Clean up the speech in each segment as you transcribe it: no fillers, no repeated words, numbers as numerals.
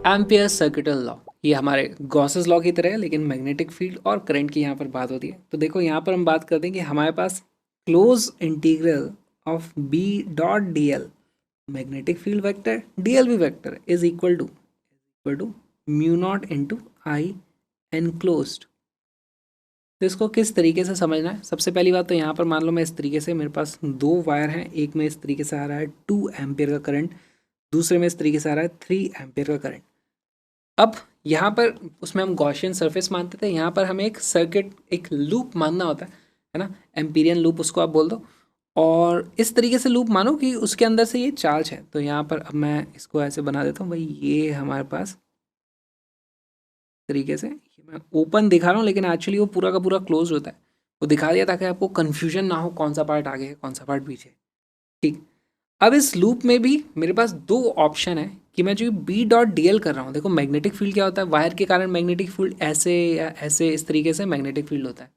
Ampere circuital law, ये हमारे Gauss's law की तरह है लेकिन मैग्नेटिक फील्ड और करंट की यहाँ पर बात होती है। तो देखो यहाँ पर हम बात करते हैं कि हमारे पास close integral of B dot D L, magnetic field vector D L भी vector is equal to mu naught into I enclosed. तो इसको किस तरीके से समझना है, सबसे पहली बात तो यहाँ पर मान लो मैं इस तरीके से, मेरे पास दो वायर हैं, एक में इस तरीके से आ रहा है 2 एम्पियर का करंट, दूसरे में इस तरीके से आ रहा है 3 एम्पियर का करंट। अब यहाँ पर उसमें हम गॉसियन सरफेस मानते थे, यहाँ पर हमें एक सर्किट, एक लूप मानना होता है ना, एम्पीरियन लूप उसको आप बोल दो। और इस तरीके से लूप मानो कि उसके अंदर से ये चार्ज है। तो यहाँ पर अब मैं इसको ऐसे बना देता हूँ भाई, ये हमारे पास तरीके से, ये मैं ओपन दिखा रहा हूँ लेकिन एक्चुअली वो पूरा का पूरा क्लोज होता है। वो दिखा दिया ताकि आपको कन्फ्यूजन ना हो कौन सा पार्ट आगे है कौन सा पार्ट पीछे। ठीक, अब इस लूप में भी मेरे पास दो ऑप्शन है कि मैं जो बी डॉट डी एल कर रहा हूँ, देखो मैग्नेटिक फील्ड क्या होता है, वायर के कारण मैग्नेटिक फील्ड ऐसे या ऐसे इस तरीके से मैग्नेटिक फील्ड होता है।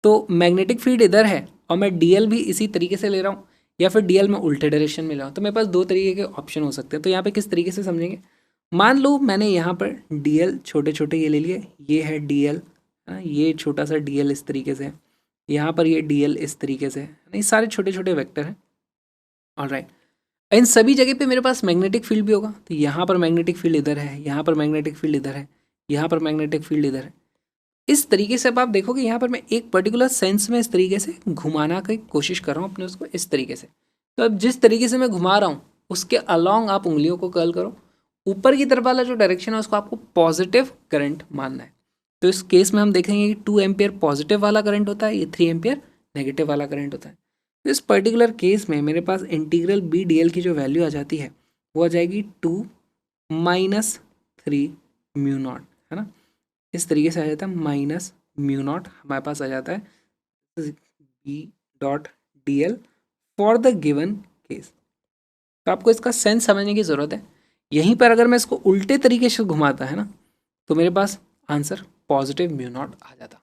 तो मैग्नेटिक फील्ड इधर है और मैं डी एल भी इसी तरीके से ले रहा हूँ, या फिर डी एल में उल्टे डायरेक्शन में ले रहा हूँ। तो मेरे पास दो तरीके के ऑप्शन हो सकते हैं। तो यहाँ पे किस तरीके से समझेंगे, मान लो मैंने यहाँ पर डी एल छोटे छोटे ये ले लिए, ये है डी एल, है ना, ये छोटा सा डी एल इस तरीके से है, यहाँ पर ये डी एल इस तरीके से है ना, ये सारे छोटे छोटे वेक्टर हैं। ऑलराइट, इन सभी जगह पे मेरे पास मैग्नेटिक फील्ड भी होगा। तो यहाँ पर मैग्नेटिक फील्ड इधर है, यहाँ पर मैग्नेटिक फील्ड इधर है, यहाँ पर मैग्नेटिक फील्ड इधर है। इस तरीके से अब आप देखोगे यहाँ पर मैं एक पर्टिकुलर सेंस में इस तरीके से घुमाना की कोशिश कर रहा हूँ अपने उसको इस तरीके से। तो अब जिस तरीके से मैं घुमा रहा हूँ उसके अलॉन्ग आप उंगलियों को कर्ल करो, ऊपर की तरफ वाला जो डायरेक्शन है उसको आपको पॉजिटिव करंट मानना है। तो इस केस में हम देखेंगे कि 2 एम्पियर पॉजिटिव वाला करंट होता है, ये 3 एम्पियर नेगेटिव वाला करंट होता है। तो इस पर्टिकुलर केस में मेरे पास इंटीग्रल बी डी एल की जो वैल्यू आ जाती है वो आ जाएगी 2 माइनस 3 म्यू नॉट, है ना, इस तरीके से आ जाता है माइनस म्यू नॉट हमारे पास आ जाता है B dot D L for the given case. तो आपको इसका सेंस समझने की ज़रूरत है। यहीं पर अगर मैं इसको उल्टे तरीके से घुमाता है ना, तो मेरे पास आंसर पॉजिटिव म्यू नॉट आ जाता।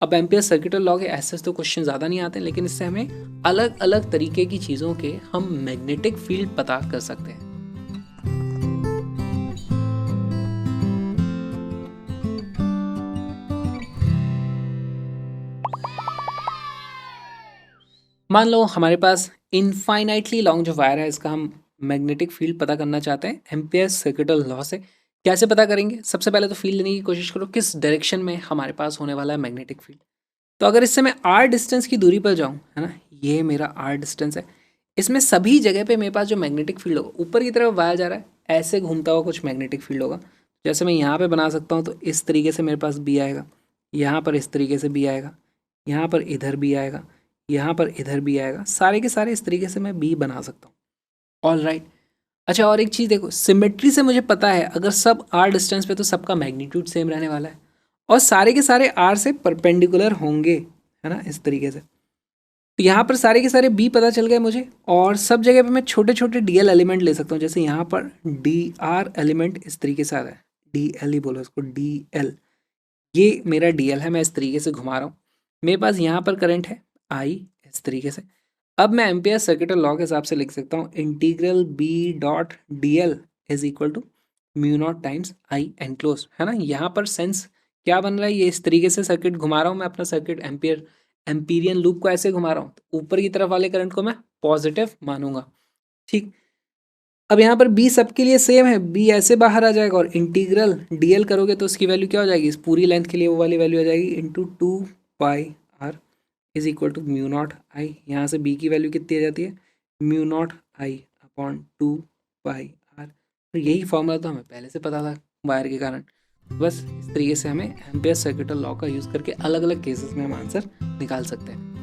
अब एम्पियर सर्किटल लॉ के ऐसे तो क्वेश्चन ज़्यादा नहीं आते, लेकिन इससे हमें अलग अलग तरीके की चीज़ों के हम मैग्नेटिक फील्ड पता कर सकते हैं। मान लो हमारे पास इनफाइनाइटली लॉन्ग जो वायर है, इसका हम मैग्नेटिक फील्ड पता करना चाहते हैं एम्पियर सर्किटल लॉ से। कैसे पता करेंगे, सबसे पहले तो फील्ड लेने की कोशिश करो किस डायरेक्शन में हमारे पास होने वाला है मैग्नेटिक फील्ड। तो अगर इससे मैं आर डिस्टेंस की दूरी पर जाऊँ, है ना, ये मेरा आर डिस्टेंस है, इसमें सभी जगह पे मेरे पास जो मैग्नेटिक फील्ड होगा, ऊपर की तरफ वायर जा रहा है ऐसे घूमता हुआ कुछ मैग्नेटिक फील्ड होगा। जैसे मैं यहाँ पे बना सकता हूँ, तो इस तरीके से मेरे पास बी आएगा, यहाँ पर इस तरीके से बी आएगा, यहाँ पर इधर भी आएगा, यहाँ पर इधर भी आएगा, सारे के सारे इस तरीके से मैं बी बना सकता हूँ। ऑल राइट, अच्छा और एक चीज़ देखो, सिमेट्री से मुझे पता है अगर सब आर डिस्टेंस पे तो सबका मैग्नीट्यूड सेम रहने वाला है और सारे के सारे आर से परपेंडिकुलर होंगे, है ना, इस तरीके से। तो यहाँ पर सारे के सारे बी पता चल गए मुझे, और सब जगह पे मैं छोटे छोटे डी एल एलिमेंट ले सकता हूँ। जैसे यहाँ पर डी आर एलिमेंट इस तरीके से आ रहा है, डी एल ही बोलो इसको, डी एल, ये मेरा डी एल है, मैं इस तरीके से घुमा रहा हूँ। मेरे पास यहाँ पर करंट है आई, इस तरीके से। अब मैं एम्पियर सर्किटल लॉ के हिसाब से लिख सकता हूँ integral B dot D L is equal to mu naught times I enclose, है ना। यहाँ पर सेंस क्या बन रहा है, ये इस तरीके से सर्किट घुमा रहा हूँ मैं अपना सर्किट, एम्पीरियन लूप को ऐसे घुमा रहा हूँ, तो ऊपर की तरफ वाले करंट को मैं पॉजिटिव मानूंगा। ठीक, अब यहाँ पर बी सबके लिए सेम है, बी ऐसे बाहर आ जाएगा और इंटीग्रल डी एल करोगे तो उसकी वैल्यू क्या हो जाएगी, इस पूरी लेंथ के लिए वो वाली वैल्यू आ जाएगी into 2 pi R is equal to mu naught I. यहाँ से बी की वैल्यू कितनी आ जाती है, mu naught I upon 2 pi R. तो यही फॉर्मूला तो हमें पहले से पता था वायर के कारण। बस इस तरीके से हमें एम्पियर सर्किटल लॉ का यूज़ करके अलग अलग केसेस में हम आंसर निकाल सकते हैं।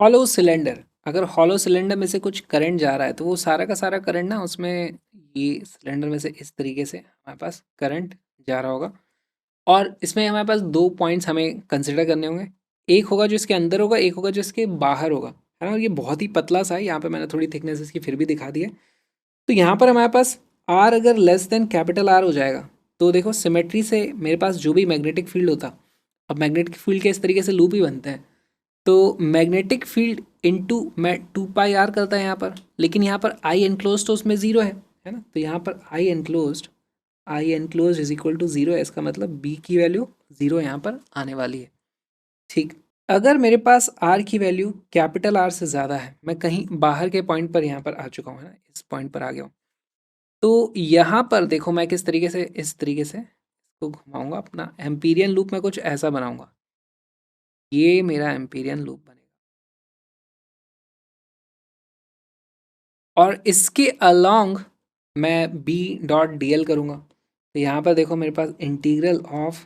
हॉलो सिलेंडर, अगर हॉलो सिलेंडर में से कुछ करंट जा रहा है तो वो सारा का सारा करंट ना उसमें, ये सिलेंडर में से इस तरीके से हमारे पास करंट जा रहा होगा, और इसमें हमारे पास दो पॉइंट्स हमें कंसिडर करने होंगे। एक होगा जो इसके अंदर होगा, एक होगा जो इसके बाहर होगा, है ना। ये बहुत ही पतला सा है, यहाँ पे मैंने थोड़ी थिकनेस इसकी फिर भी दिखा दी है। तो यहाँ पर हमारे पास आर अगर लेस देन कैपिटल आर हो जाएगा तो देखो सिमेट्री से मेरे पास जो भी मैग्नेटिक फील्ड होता, अब मैग्नेटिक फील्ड के इस तरीके से लूप ही बनते हैं, तो मैग्नेटिक फील्ड इनटू मैं 2 पाई आर करता है यहाँ पर, लेकिन यहाँ पर आई एनक्लोज तो उसमें ज़ीरो है ना, तो यहाँ पर I enclose is equal to zero है, इसका मतलब बी की वैल्यू ज़ीरो यहाँ पर आने वाली है। ठीक, अगर मेरे पास आर की वैल्यू कैपिटल आर से ज़्यादा है, मैं कहीं बाहर के पॉइंट पर यहाँ पर आ चुका हूँ, है ना, इस पॉइंट पर आ गया हूँ, तो यहाँ पर देखो मैं किस तरीके से, इस तरीके से इसको घुमाऊंगा, अपना एम्पीरियन लूप मैं कुछ ऐसा बनाऊंगा, ये मेरा एम्पीरियन लूप बनेगा, और इसके अलोंग मैं बी डॉट डी एल करूँगा। तो यहाँ पर देखो मेरे पास integral of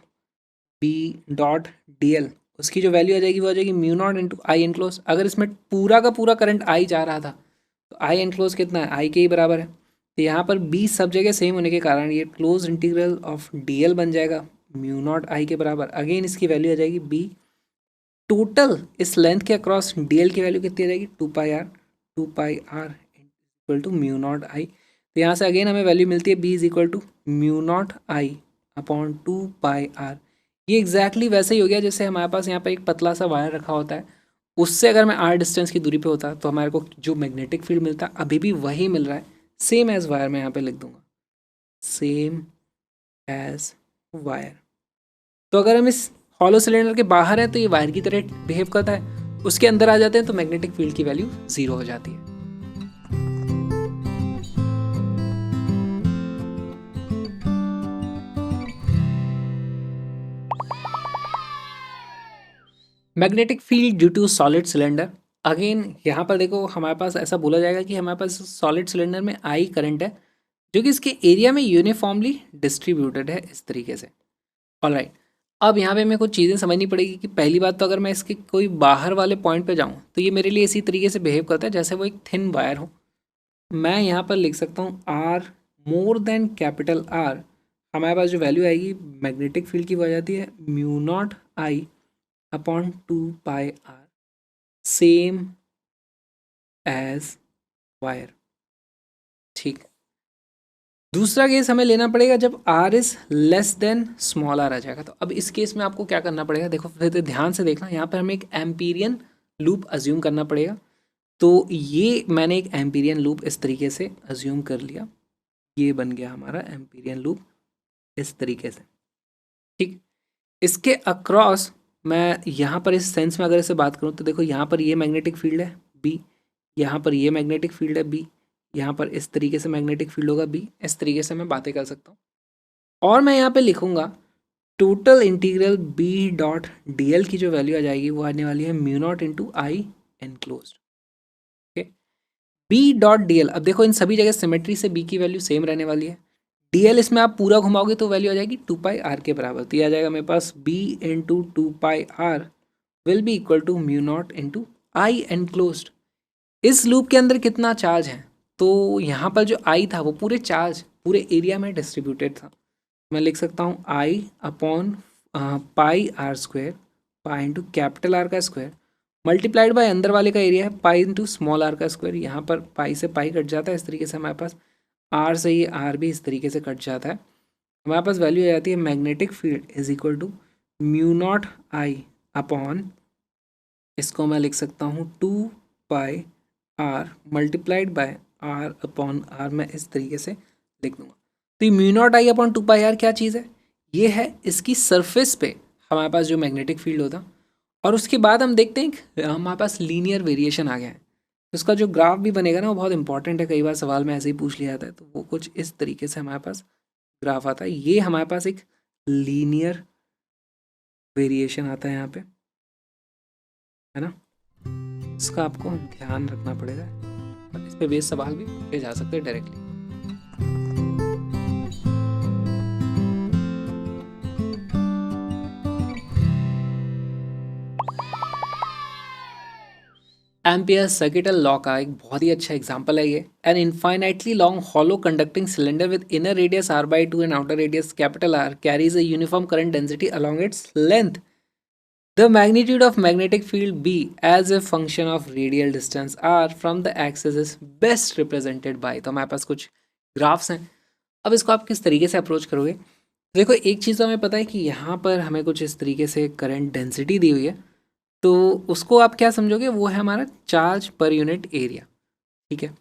B dot D L, उसकी जो वैल्यू आ जाएगी वो आ जाएगी mu naught into I enclose. अगर इसमें पूरा का पूरा करंट आई जा रहा था, तो आई एनक्लोज कितना है, आई के ही बराबर है। तो यहाँ पर बी सब जगह सेम होने के कारण ये close integral of D L बन जाएगा म्यू नॉट आई के बराबर। अगेन इसकी वैल्यू आ जाएगी बी, टोटल इस लेंथ के अक्रॉस डी एल की वैल्यू कितनी आ जाएगी, 2 pi R equal to mu naught I. तो यहाँ से अगेन हमें वैल्यू मिलती है B is equal to mu naught I upon 2 pi R. ये एग्जैक्टली वैसे ही हो गया जैसे हमारे पास यहाँ पर एक पतला सा वायर रखा होता है, उससे अगर मैं आर डिस्टेंस की दूरी पे होता तो हमारे को जो मैग्नेटिक फील्ड मिलता अभी भी वही मिल रहा है, सेम एज वायर। मैं यहाँ पे लिख दूंगा सेम एज वायर। तो अगर हम इस हॉलो सिलेंडर के बाहर हैं तो ये वायर की तरह बिहेव करता है, उसके अंदर आ जाते हैं तो मैग्नेटिक फील्ड की वैल्यू ज़ीरो हो जाती है। Magnetic field due to solid cylinder, again यहाँ पर देखो हमारे पास ऐसा बोला जाएगा कि हमारे पास सॉलिड सिलेंडर में आई करंट है जो कि इसके एरिया में यूनिफॉर्मली डिस्ट्रीब्यूटेड है इस तरीके से। ऑलराइट, अब यहाँ पे हमें कुछ चीज़ें समझनी पड़ेगी कि पहली बात तो अगर मैं इसके कोई बाहर वाले पॉइंट पे जाऊँ तो ये मेरे लिए इसी तरीके से बिहेव करता है जैसे वो एक थिन वायर हो। मैं यहाँ पर लिख सकता हूँ R more than capital R, हमारे पास जो वैल्यू आएगी मैग्नेटिक फील्ड की वो आ जाती है mu naught I upon 2 pi R, same as wire. ठीक, दूसरा केस हमें लेना पड़ेगा जब R is less than small R आ जाएगा। तो अब इस केस में आपको क्या करना पड़ेगा, देखो फिर ध्यान से देखना, यहाँ पर हमें एक एम्पीरियन लूप अज्यूम करना पड़ेगा। तो ये मैंने एक एम्पीरियन लूप इस तरीके से अज्यूम कर लिया, ये बन गया हमारा एम्पीरियन लूप इस तरीके से। ठीक, इसके अक्रॉस मैं यहाँ पर इस सेंस में अगर इसे बात करूँ तो देखो यहाँ पर ये मैग्नेटिक फील्ड है बी, यहाँ पर ये मैग्नेटिक फील्ड है बी, यहाँ पर इस तरीके से मैग्नेटिक फील्ड होगा बी, इस तरीके से मैं बातें कर सकता हूँ। और मैं यहाँ पे लिखूंगा total integral B dot D L की जो वैल्यू आ जाएगी वो आने वाली है mu naught into I enclose. Okay, B dot D L, अब देखो इन सभी जगह सिमेट्री से बी की वैल्यू सेम रहने वाली है, डी एल इसमें आप पूरा घुमाओगे तो वैल्यू आ जाएगी 2 पाई आर के बराबर। तो ये आ जाएगा मेरे पास B into 2 pi R will be equal to mu naught into I enclose. इस लूप के अंदर कितना चार्ज है, तो यहाँ पर जो आई था वो पूरे चार्ज पूरे एरिया में डिस्ट्रीब्यूटेड था। मैं लिख सकता हूँ I upon pi R square, pi into capital R का स्क्वायर मल्टीप्लाइड बाय अंदर वाले का एरिया है पाई इंटू स्मॉल आर का स्क्वायर। यहाँ पर पाई से पाई कट जाता है, इस तरीके से हमारे पास आर से ये आर भी इस तरीके से कट जाता है। हमारे पास वैल्यू आ जाती है magnetic field is equal to mu naught I upon, इसको मैं लिख सकता हूँ 2 pi R multiplied by R upon R, मैं इस तरीके से लिख दूंगा। तो ये mu naught I upon 2 pi R क्या चीज़ है, ये है इसकी सरफेस पे हमारे पास जो मैग्नेटिक फील्ड होता। और उसके बाद हम देखते हैं कि हमारे पास लीनियर वेरिएशन आ गया है, तो उसका जो ग्राफ भी बनेगा ना वो बहुत इंपॉर्टेंट है, कई बार सवाल में ऐसे ही पूछ लिया जाता है। तो वो कुछ इस तरीके से हमारे पास ग्राफ आता है, ये हमारे पास एक लीनियर वेरिएशन आता है यहाँ पे, है ना, इसका आपको ध्यान रखना पड़ेगा। और इस पे बेस सवाल भी पूछे जा सकते हैं डायरेक्टली। एम्पियर सर्किटल लॉ का एक बहुत ही अच्छा एग्जांपल है ये। An infinitely long hollow conducting cylinder with inner radius r by 2 and outer radius capital R carries a uniform current density along its length. The magnitude of magnetic field B as a function of radial distance R from the axis is best represented by, तो हमारे पास कुछ graphs हैं। अब इसको आप किस तरीके से अप्रोच करोगे, देखो एक चीज़ तो हमें पता है कि यहाँ पर हमें कुछ इस तरीके से करंट डेंसिटी दी हुई है, तो उसको आप क्या समझोगे, वो है हमारा चार्ज पर यूनिट एरिया। ठीक है।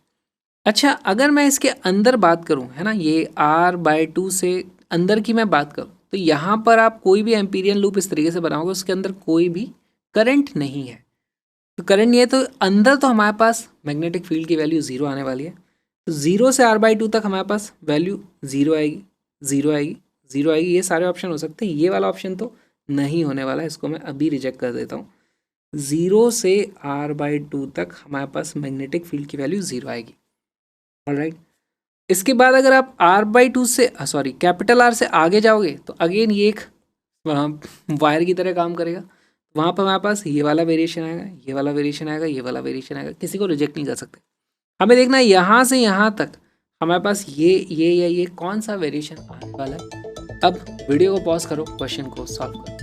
अच्छा, अगर मैं इसके अंदर बात करूं, है ना, ये R/2 से अंदर की मैं बात करूं, तो यहाँ पर आप कोई भी एम्पीरियन लूप इस तरीके से बनाओगे, उसके अंदर कोई भी करंट नहीं है। तो करंट नहीं है तो अंदर तो हमारे पास मैग्नेटिक फील्ड की वैल्यू ज़ीरो आने वाली है। तो ज़ीरो से R/2 तक हमारे पास वैल्यू ज़ीरो आएगी, ज़ीरो आएगी, ज़ीरो आएगी। ये सारे ऑप्शन हो सकते हैं, ये वाला ऑप्शन तो नहीं होने वाला है, इसको मैं अभी रिजेक्ट कर देता हूँ। ज़ीरो से R/2 तक हमारे पास मैग्नेटिक फील्ड की वैल्यू ज़ीरो आएगी। ऑलराइट। इसके बाद अगर आप R/2 से सॉरी कैपिटल R से आगे जाओगे तो अगेन ये एक वायर की तरह काम करेगा। वहाँ पर हमारे पास ये वाला वेरिएशन आएगा, ये वाला वेरिएशन आएगा, ये वाला वेरिएशन आएगा, किसी को रिजेक्ट नहीं कर सकते। हमें देखना है यहाँ से यहाँ तक हमारे पास ये या ये कौन सा वेरिएशन आने वाला है। अब वीडियो को पॉज करो, क्वेश्चन को सॉल्व करो।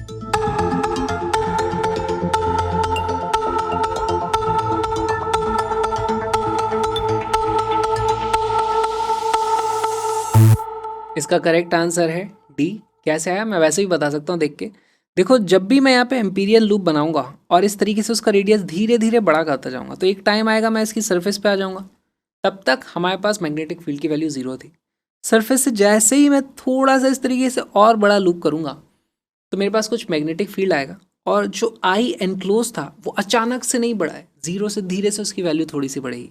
इसका करेक्ट आंसर है डी। कैसे आया मैं वैसे भी बता सकता हूँ देख के। देखो जब भी मैं यहाँ पे एम्पीरियल लूप बनाऊंगा और इस तरीके से उसका रेडियस धीरे धीरे बड़ा करता जाऊंगा, तो एक टाइम आएगा मैं इसकी सरफेस पे आ जाऊंगा। तब तक हमारे पास मैग्नेटिक फील्ड की वैल्यू ज़ीरो थी। सरफेस से जैसे ही मैं थोड़ा सा इस तरीके से और बड़ा लूप करूंगा, तो मेरे पास कुछ मैग्नेटिक फील्ड आएगा, और जो आई एनक्लोज था वो अचानक से नहीं बढ़ा है, ज़ीरो से धीरे से उसकी वैल्यू थोड़ी सी बढ़ेगी।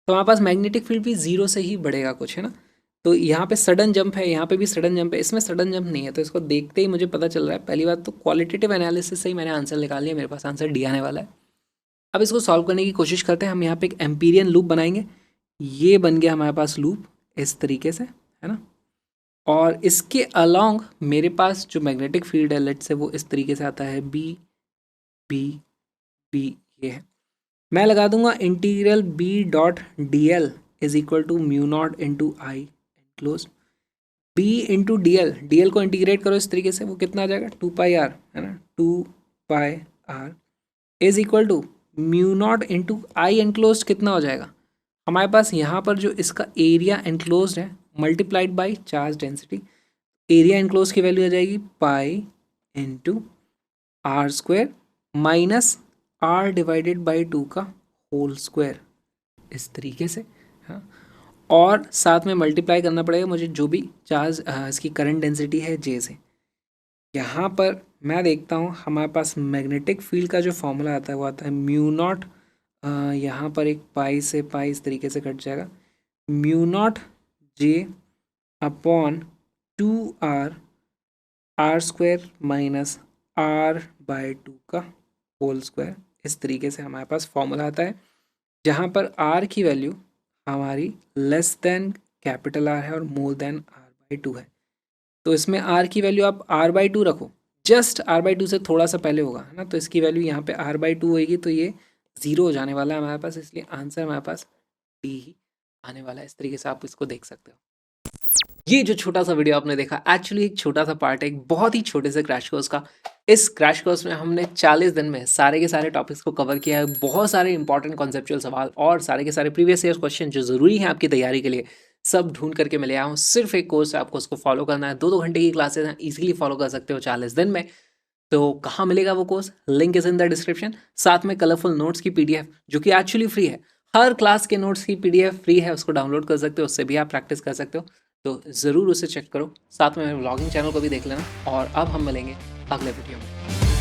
तो हमारे पास मैग्नेटिक फील्ड भी ज़ीरो से ही बढ़ेगा कुछ, है ना। तो यहाँ पे सडन जंप है, यहाँ पे भी सडन जंप है, इसमें सडन जंप नहीं है। तो इसको देखते ही मुझे पता चल रहा है, पहली बात तो क्वालिटेटिव एनालिसिस से ही मैंने आंसर निकाल लिया, मेरे पास आंसर डी आने वाला है। अब इसको सॉल्व करने की कोशिश करते हैं। हम यहाँ पे एक एम्पीरियन लूप बनाएंगे। ये बन गया हमारे पास लूप इस तरीके से, है ना। और इसके अलोंग मेरे पास जो मैग्नेटिक फील्ड है लेट से वो इस तरीके से आता है, बी बी बी, ये है। मैं लगा दूंगा integral B.dl is equal to mu naught into I enclose. B into D L को इंटीग्रेट करो इस तरीके से, वो कितना आ जाएगा, 2πr, है ना, 2πr is equal to mu naught into I enclose. कितना हो जाएगा हमारे पास यहाँ पर जो इसका एरिया एनक्लोज है multiplied by charge density. Area enclose की वैल्यू आ जाएगी pi into R square minus R divided by 2 का होल स्क्वायर, इस तरीके से। हाँ, और साथ में मल्टीप्लाई करना पड़ेगा मुझे जो भी चार्ज इसकी करंट डेंसिटी है जे से। यहाँ पर मैं देखता हूँ हमारे पास मैग्नेटिक फील्ड का जो फॉर्मूला आता है वो आता है म्यू नॉट, यहाँ पर एक पाई से पाई इस तरीके से कट जाएगा, mu naught J upon 2r R square minus R/2 का होल स्क्वायर। इस तरीके से हमारे पास फॉर्मूला आता है, जहाँ पर R की वैल्यू हमारी लेस देन कैपिटल R है और मोर देन R/2 है। तो इसमें R की वैल्यू आप R/2 रखो, जस्ट R/2 से थोड़ा सा पहले होगा, है ना। तो इसकी वैल्यू यहाँ पे R/2 होगी, तो ये ज़ीरो हो जाने वाला है हमारे पास, इसलिए आंसर हमारे पास डी ही आने वाला है। इस तरीके से आप इसको देख सकते हो। ये जो छोटा सा वीडियो आपने देखा एक्चुअली एक छोटा सा पार्ट है एक बहुत ही छोटे से क्रैश कोर्स का। इस क्रैश कोर्स में हमने 40 दिन में सारे के सारे टॉपिक्स को कवर किया है। बहुत सारे इंपॉर्टेंट कॉन्सेप्चुअल सवाल और सारे के सारे प्रीवियस ईयर क्वेश्चन जो ज़रूरी हैं आपकी तैयारी के लिए, सब ढूंढ करके मैं ले आया हूँ। सिर्फ एक कोर्स है, आपको उसको फॉलो करना है। 2-2 घंटे की क्लासेस हैं, ईजिली फॉलो कर सकते हो 40 दिन में। तो कहाँ मिलेगा वो course, link is in the description. साथ में कलरफुल नोट्स की PDF जो कि एक्चुअली फ्री है, हर क्लास के नोट्स की PDF फ्री है, उसको डाउनलोड कर सकते हो, उससे भी आप प्रैक्टिस कर सकते हो। तो ज़रूर उसे चेक करो। साथ में मेरे व्लॉगिंग चैनल को भी देख लेना। और अब हम मिलेंगे अगले वीडियो में।